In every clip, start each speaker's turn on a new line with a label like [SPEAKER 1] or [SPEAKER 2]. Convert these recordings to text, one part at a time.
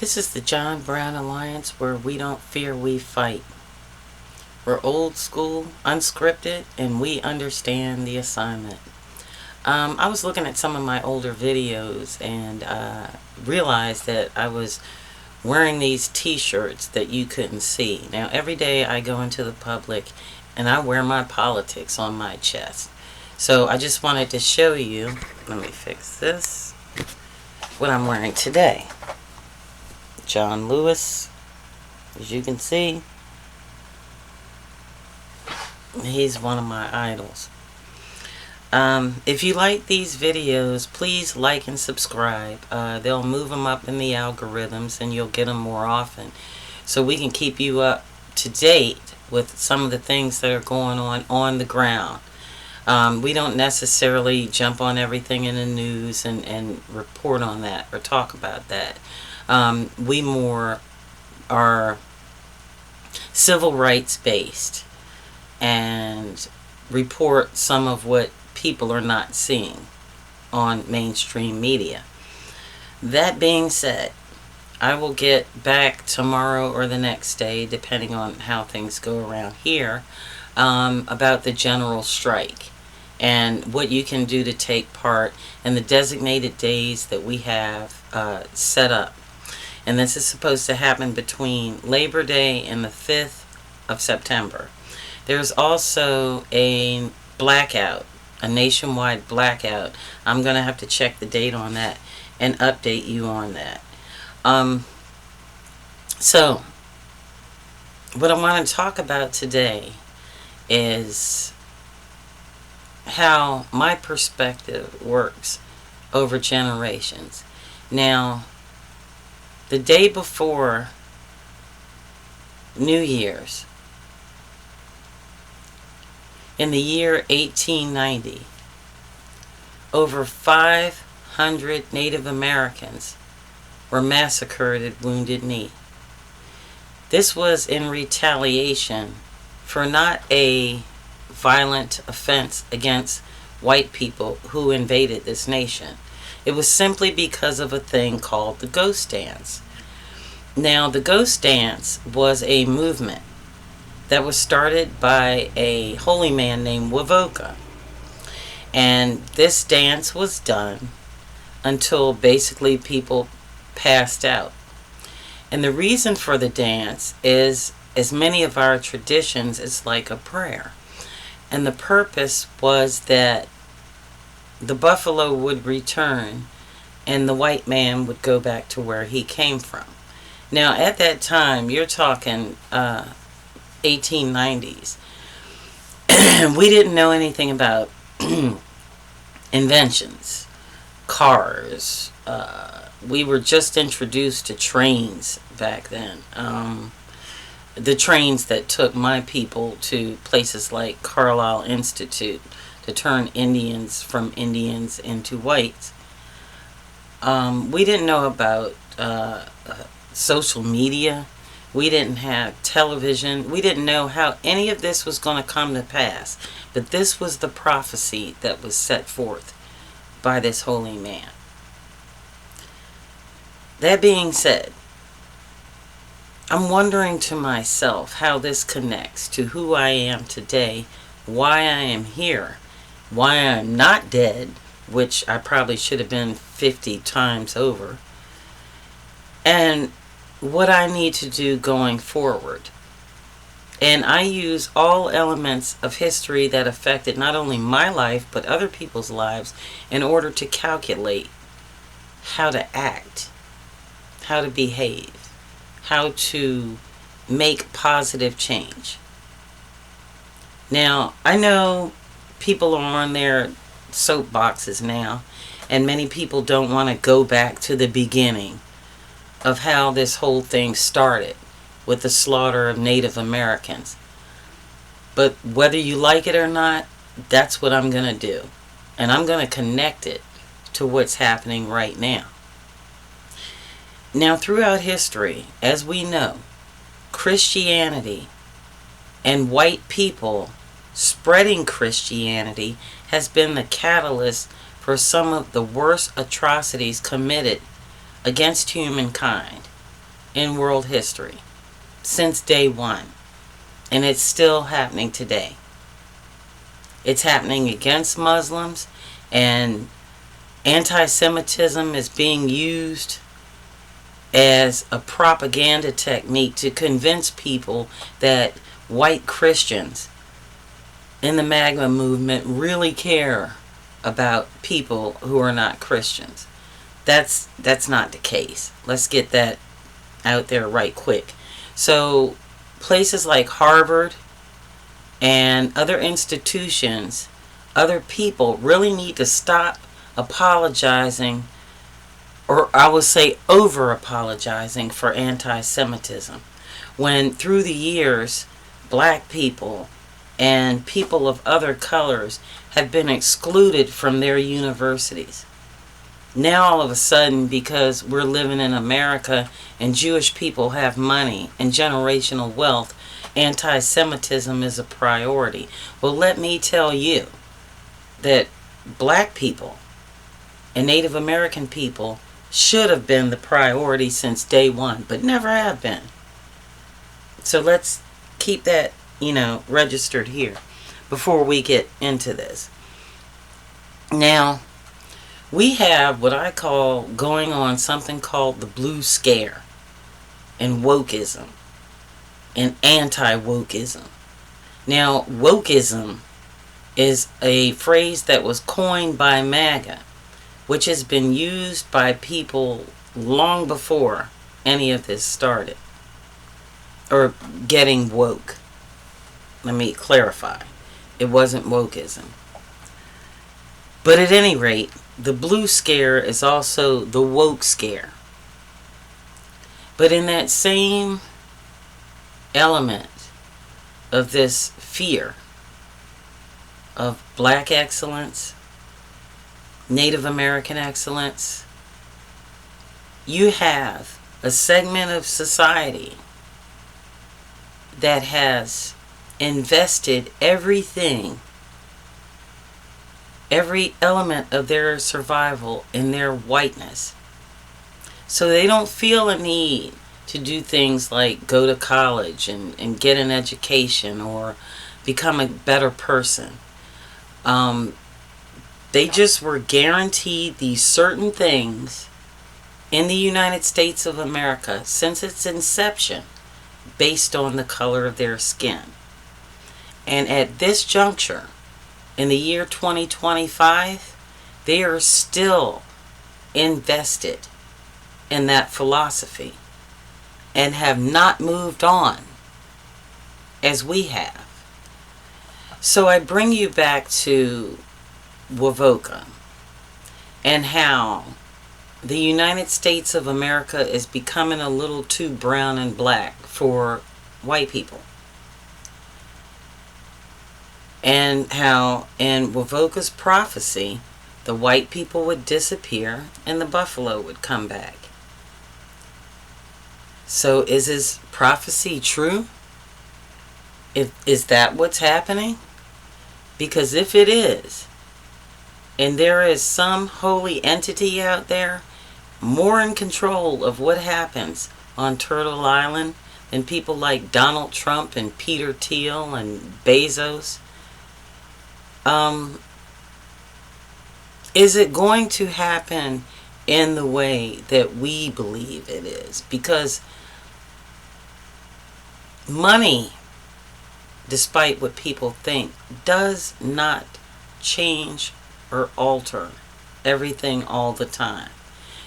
[SPEAKER 1] This is the John Brown Alliance, where we don't fear, we fight. We're old school, unscripted, and we understand the assignment. I was looking at some of my older videos and realized that I was wearing these t-shirts that you couldn't see. Now, every day I go into the public and I wear my politics on my chest. So I just wanted to show you, let me fix this, what I'm wearing today. John Lewis, as you can see, he's one of my idols. If you like these videos, please like and subscribe. They'll move them up in the algorithms and you'll get them more often, so we can keep you up to date with some of the things that are going on the ground. We don't necessarily jump on everything in the news and report on that or talk about that. We more are civil rights based and report some of what people are not seeing on mainstream media. That being said, I will get back tomorrow or the next day, depending on how things go around here, about the general strike and what you can do to take part in the designated days that we have set up. And this is supposed to happen between Labor Day and the 5th of September. There's also a blackout, a nationwide blackout. I'm going to have to check the date on that and update you on that. So, what I want to talk about today is how my perspective works over generations. Now, the day before New Year's, in the year 1890, over 500 Native Americans were massacred at Wounded Knee. This was in retaliation for not a violent offense against white people who invaded this nation. It was simply because of a thing called the Ghost Dance. Now, the Ghost Dance was a movement that was started by a holy man named Wovoka'S. And this dance was done until basically people passed out. And the reason for the dance is, as many of our traditions, it's like a prayer. And the purpose was that the buffalo would return and the white man would go back to where he came from. Now, at that time, you're talking 1890s. We didn't know anything about inventions, cars. We were just introduced to trains back then. The trains that took my people to places like Carlisle Institute to turn Indians from Indians into whites. We didn't know about social media. We didn't have television. We didn't know how any of this was going to come to pass. But this was the prophecy that was set forth by this holy man. That being said, I'm wondering to myself how this connects to who I am today, why I am here, why I'm not dead, which I probably should have been 50 times over, and what I need to do going forward. And I use all elements of history that affected not only my life but other people's lives in order to calculate how to act, how to behave, how to make positive change. Now, I know people are on their soapboxes now, and many people don't want to go back to the beginning of how this whole thing started with the slaughter of Native Americans. But whether you like it or not, that's what I'm going to do. And I'm going to connect it to what's happening right now. Now, throughout history, as we know, Christianity and white people spreading Christianity has been the catalyst for some of the worst atrocities committed against humankind in world history since day one. And it's still happening today. It's happening against Muslims, and anti-Semitism is being used as a propaganda technique to convince people that white Christians in the MAGA movement really care about people who are not Christians. That's not the case. Let's get that out there right quick. So places like Harvard and other institutions, other people really need to stop apologizing, or I would say over apologizing, for anti-Semitism, when through the years black people and people of other colors have been excluded from their universities. Now all of a sudden, because we're living in America and Jewish people have money and generational wealth, anti-Semitism is a priority. Well, let me tell you that black people and Native American people should have been the priority since day one, but never have been. So let's keep that, registered here before we get into this. Now, we have what I call going on something called the blue scare and wokeism and anti-wokeism. Now, wokeism is a phrase that was coined by MAGA, which has been used by people long before any of this started, or getting woke. Let me clarify. It wasn't wokeism. But at any rate, the blue scare is also the woke scare. But in that same element of this fear of black excellence, Native American excellence, you have a segment of society that has invested everything, every element of their survival in their whiteness. So they don't feel a need to do things like go to college and get an education or become a better person. They just were guaranteed these certain things in the United States of America since its inception based on the color of their skin. And at this juncture, in the year 2025, they are still invested in that philosophy and have not moved on as we have. So I bring you back to Wovoka and how the United States of America is becoming a little too brown and black for white people. And how in Wovoka'S prophecy, the white people would disappear and the buffalo would come back. So is his prophecy true? Is that what's happening? Because if it is, and there is some holy entity out there more in control of what happens on Turtle Island than people like Donald Trump and Peter Thiel and Bezos, is it going to happen in the way that we believe it is? Because money, despite what people think, does not change or alter everything all the time.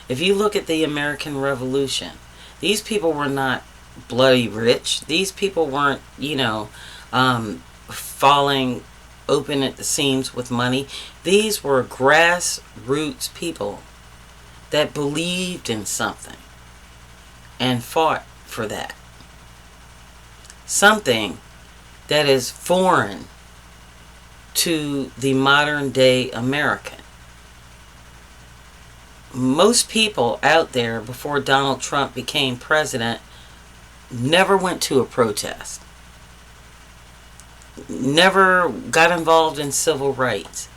[SPEAKER 1] If you look at the American Revolution, these people were not bloody rich. These people weren't, falling open at the seams with money. These were grassroots people that believed in something and fought for that. Something that is foreign to the modern day American. Most people out there before Donald Trump became president never went to a protest. Never got involved in civil rights.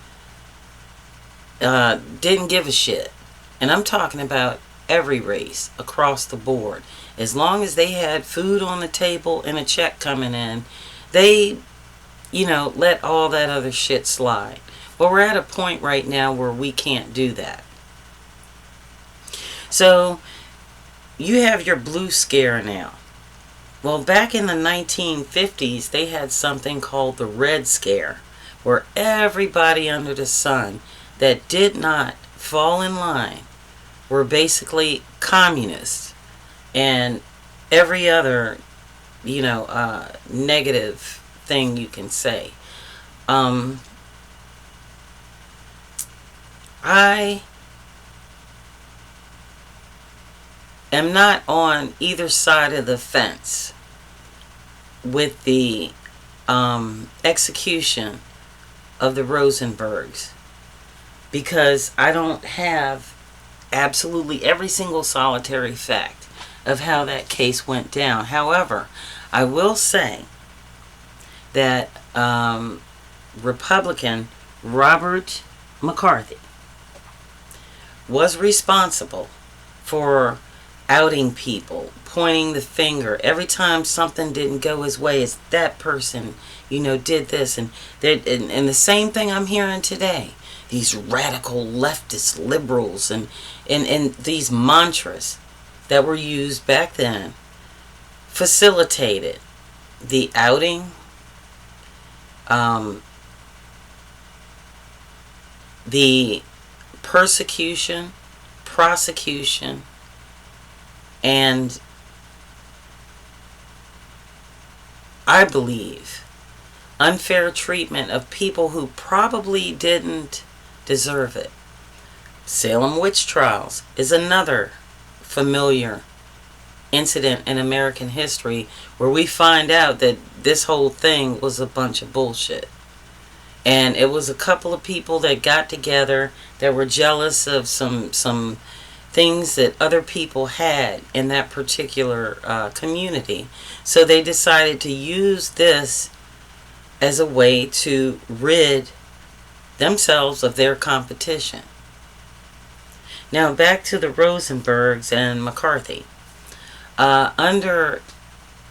[SPEAKER 1] Didn't give a shit. And I'm talking about every race across the board. As long as they had food on the table and a check coming in, they, let all that other shit slide. Well, we're at a point right now where we can't do that. So, you have your blue scare now. Well, back in the 1950s, they had something called the Red Scare, where everybody under the sun that did not fall in line were basically communists and every other, negative thing you can say. I am not on either side of the fence with the execution of the Rosenbergs, because I don't have absolutely every single solitary fact of how that case went down. However, I will say that Republican Robert McCarthy was responsible for outing people, pointing the finger every time something didn't go his way. It's that person, did this, and the same thing I'm hearing today. These radical leftist liberals and these mantras that were used back then facilitated the outing, the persecution, prosecution, and I believe unfair treatment of people who probably didn't deserve it. Salem witch trials is another familiar incident in American history where we find out that this whole thing was a bunch of bullshit. And it was a couple of people that got together that were jealous of some things that other people had in that particular community. So they decided to use this as a way to rid themselves of their competition. Now back to the Rosenbergs and McCarthy. Under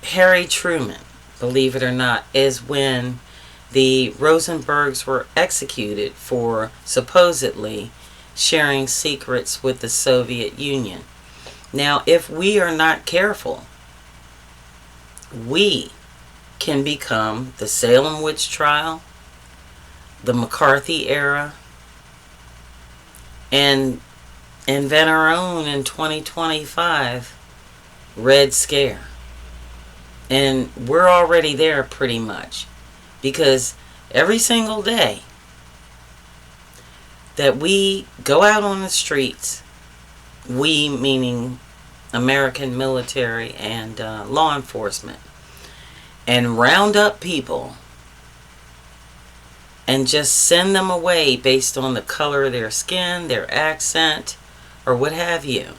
[SPEAKER 1] Harry Truman, believe it or not, is when the Rosenbergs were executed for supposedly sharing secrets with the Soviet Union. Now, if we are not careful, we can become the Salem witch trial, the McCarthy era, and invent our own in 2025 Red Scare. And we're already there pretty much, because every single day that we go out on the streets, we meaning American military and law enforcement, and round up people and just send them away based on the color of their skin, their accent, or what have you,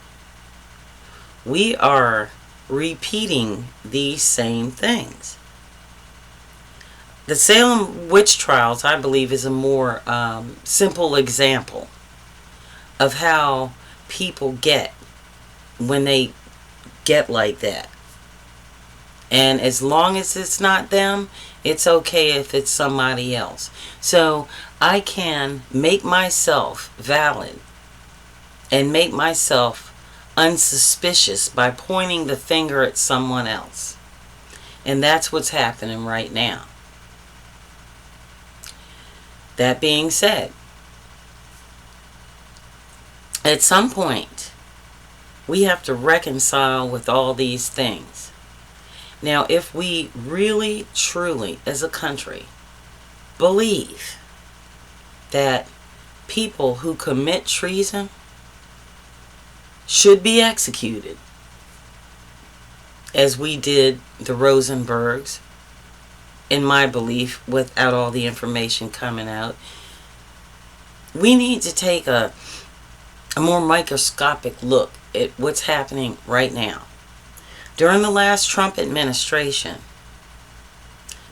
[SPEAKER 1] we are repeating these same things. The Salem witch trials, I believe, is a more simple example of how people get when they get like that. And as long as it's not them, it's okay if it's somebody else. So I can make myself valid and make myself unsuspicious by pointing the finger at someone else. And that's what's happening right now. That being said, at some point, we have to reconcile with all these things. Now, if we really, truly, as a country, believe that people who commit treason should be executed, as we did the Rosenbergs, in my belief, without all the information coming out, we need to take a more microscopic look at what's happening right now. During the last Trump administration,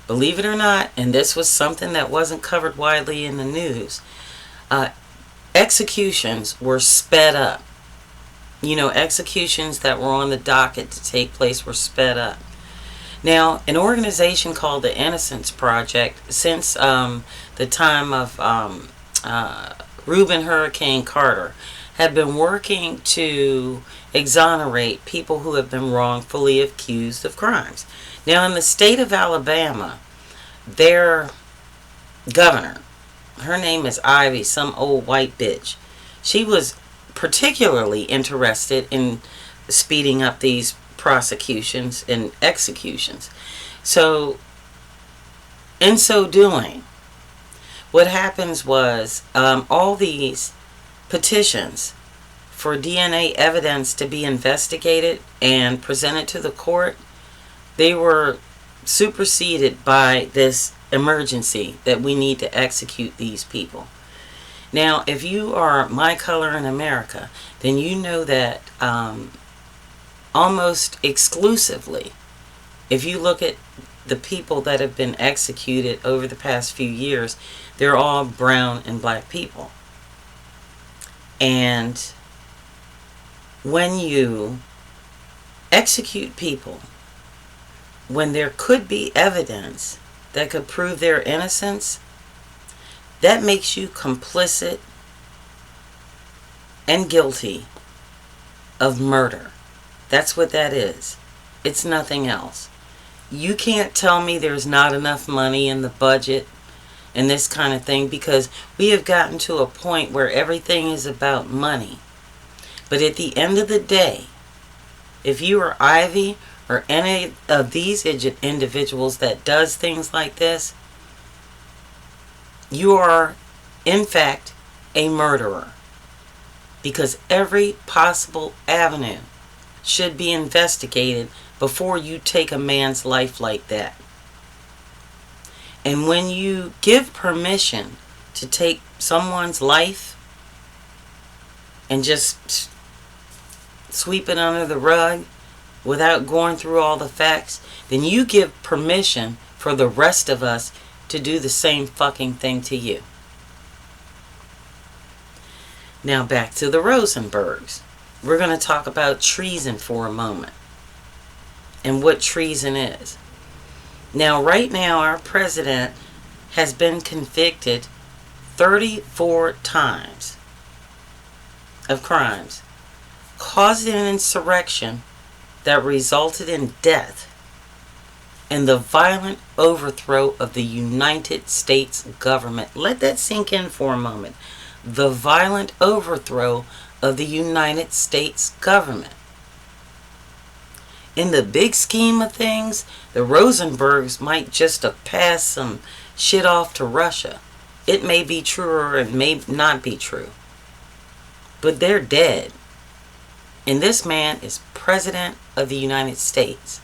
[SPEAKER 1] believe it or not, and this was something that wasn't covered widely in the news, executions were sped up. executions that were on the docket to take place were sped up. Now, an organization called the Innocence Project, since the time of Reuben Hurricane Carter, have been working to exonerate people who have been wrongfully accused of crimes. Now, in the state of Alabama, their governor, her name is Ivy, some old white bitch. She was particularly interested in speeding up these prosecutions and executions. So, in so doing, what happens was all these petitions for DNA evidence to be investigated and presented to the court, they were superseded by this emergency that we need to execute these people. Now, if you are my color in America, then you know that almost exclusively, if you look at the people that have been executed over the past few years, they're all brown and black people. And when you execute people, when there could be evidence that could prove their innocence, that makes you complicit and guilty of murder. That's what that is. It's nothing else. You can't tell me there's not enough money in the budget and this kind of thing, because we have gotten to a point where everything is about money. But at the end of the day, if you are Ivy or any of these individuals that does things like this, you are, in fact, a murderer. Because every possible avenue should be investigated before you take a man's life like that. And when you give permission to take someone's life and just sweep it under the rug without going through all the facts, then you give permission for the rest of us to do the same fucking thing to you. Now back to the Rosenbergs. We're going to talk about treason for a moment and what treason is. Now, right now, our president has been convicted 34 times of crimes, causing an insurrection that resulted in death and the violent overthrow of the United States government. Let that sink in for a moment. The violent overthrow of the United States government. In the big scheme of things, the Rosenbergs might just have passed some shit off to Russia. It may be true or it may not be true. But they're dead. And this man is President of the United States.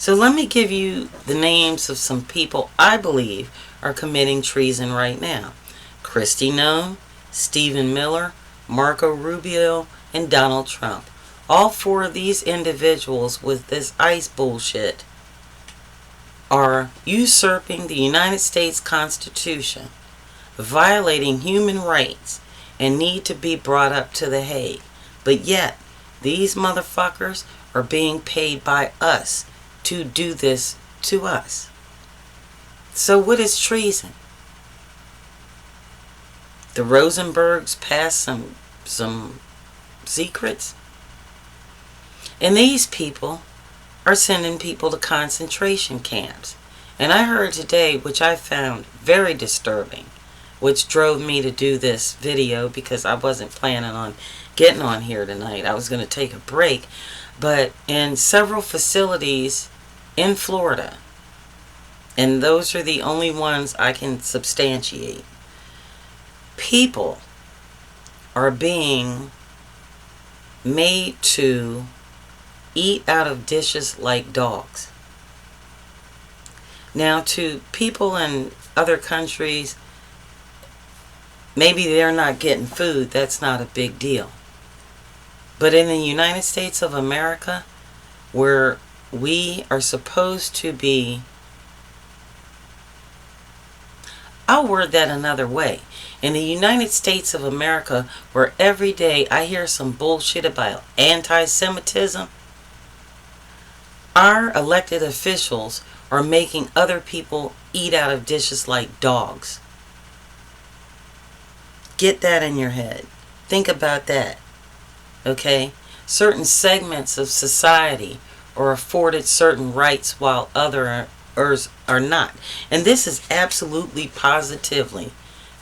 [SPEAKER 1] So let me give you the names of some people I believe are committing treason right now. Kristi Noem, Stephen Miller, Marco Rubio, and Donald Trump. All four of these individuals with this ICE bullshit are usurping the United States Constitution, violating human rights, and need to be brought up to The Hague. But yet, these motherfuckers are being paid by us to do this to us. So what is treason? The Rosenbergs passed some secrets. And these people are sending people to concentration camps. And I heard today, which I found very disturbing, which drove me to do this video because I wasn't planning on getting on here tonight. I was going to take a break. But in several facilities in Florida, and those are the only ones I can substantiate, people are being made to eat out of dishes like dogs. Now, to people in other countries, maybe they're not getting food. That's not a big deal. But in the United States of America, where we are supposed to be I'll word that another way. In the United States of America, where every day I hear some bullshit about anti-Semitism, our elected officials are making other people eat out of dishes like dogs. Get that in your head. Think about that. Okay? Certain segments of society are afforded certain rights while others are not. And this is absolutely positively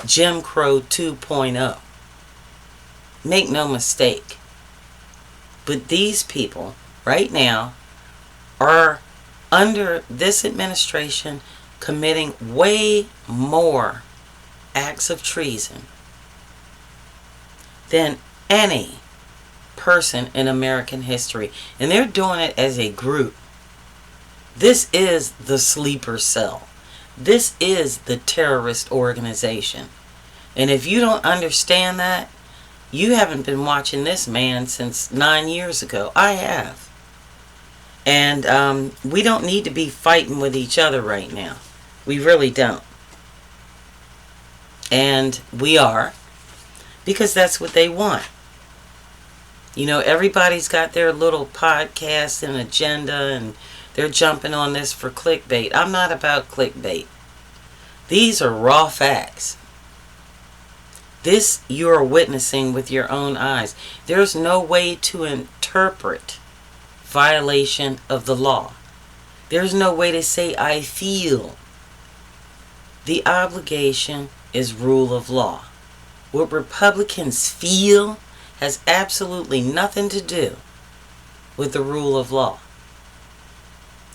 [SPEAKER 1] Jim Crow 2.0. Make no mistake. But these people right now are under this administration committing way more acts of treason than any person in American history. And they're doing it as a group. This is the sleeper cell. This is the terrorist organization. And if you don't understand that, you haven't been watching this man since 9 years ago. I have. And we don't need to be fighting with each other right now. We really don't. And we are. Because that's what they want. You know, everybody's got their little podcast and agenda, and they're jumping on this for clickbait. I'm not about clickbait. These are raw facts. This you're witnessing with your own eyes. There's no way to interpret violation of the law. There's no way to say I feel. The obligation is rule of law. What Republicans feel has absolutely nothing to do with the rule of law.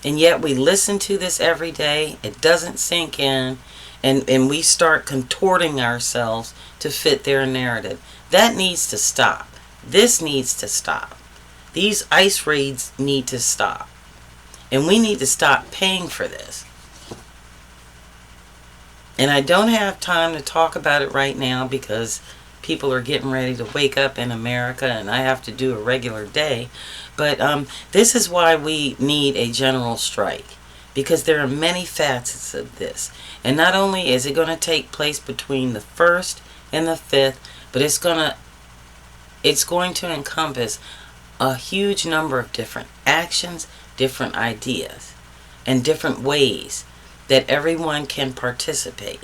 [SPEAKER 1] And yet we listen to this every day. It doesn't sink in. And we start contorting ourselves to fit their narrative. That needs to stop. This needs to stop. These ICE raids need to stop. And we need to stop paying for this. And I don't have time to talk about it right now because people are getting ready to wake up in America and I have to do a regular day. But this is why we need a general strike. Because there are many facets of this. And not only is it going to take place between the 1st and the 5th, but it's going to encompass a huge number of different actions, different ideas, and different ways that everyone can participate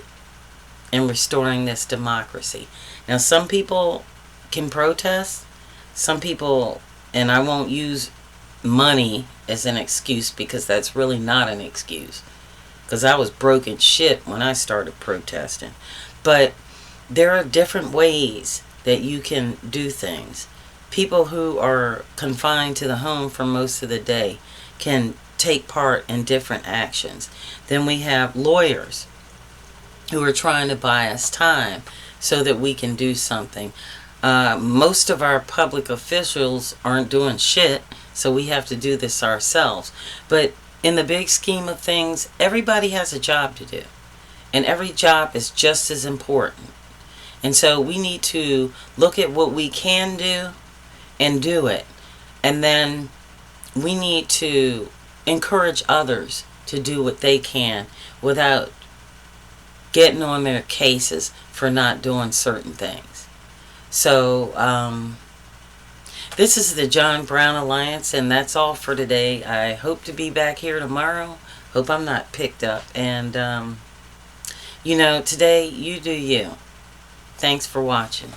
[SPEAKER 1] in restoring this democracy. Now, some people can protest. Some people, and I won't use money as an excuse because that's really not an excuse. Because I was broke as shit when I started protesting. But there are different ways that you can do things. People who are confined to the home for most of the day can take part in different actions. Then we have lawyers who are trying to buy us time so that we can do something. Most of our public officials aren't doing shit, so we have to do this ourselves. But in the big scheme of things, everybody has a job to do. And every job is just as important. And so we need to look at what we can do and do it. And then we need to encourage others to do what they can without getting on their cases for not doing certain things. So, this is the John Brown Alliance, and that's all for today. I hope to be back here tomorrow. Hope I'm not picked up. And, you know, today, you do you. Thanks for watching.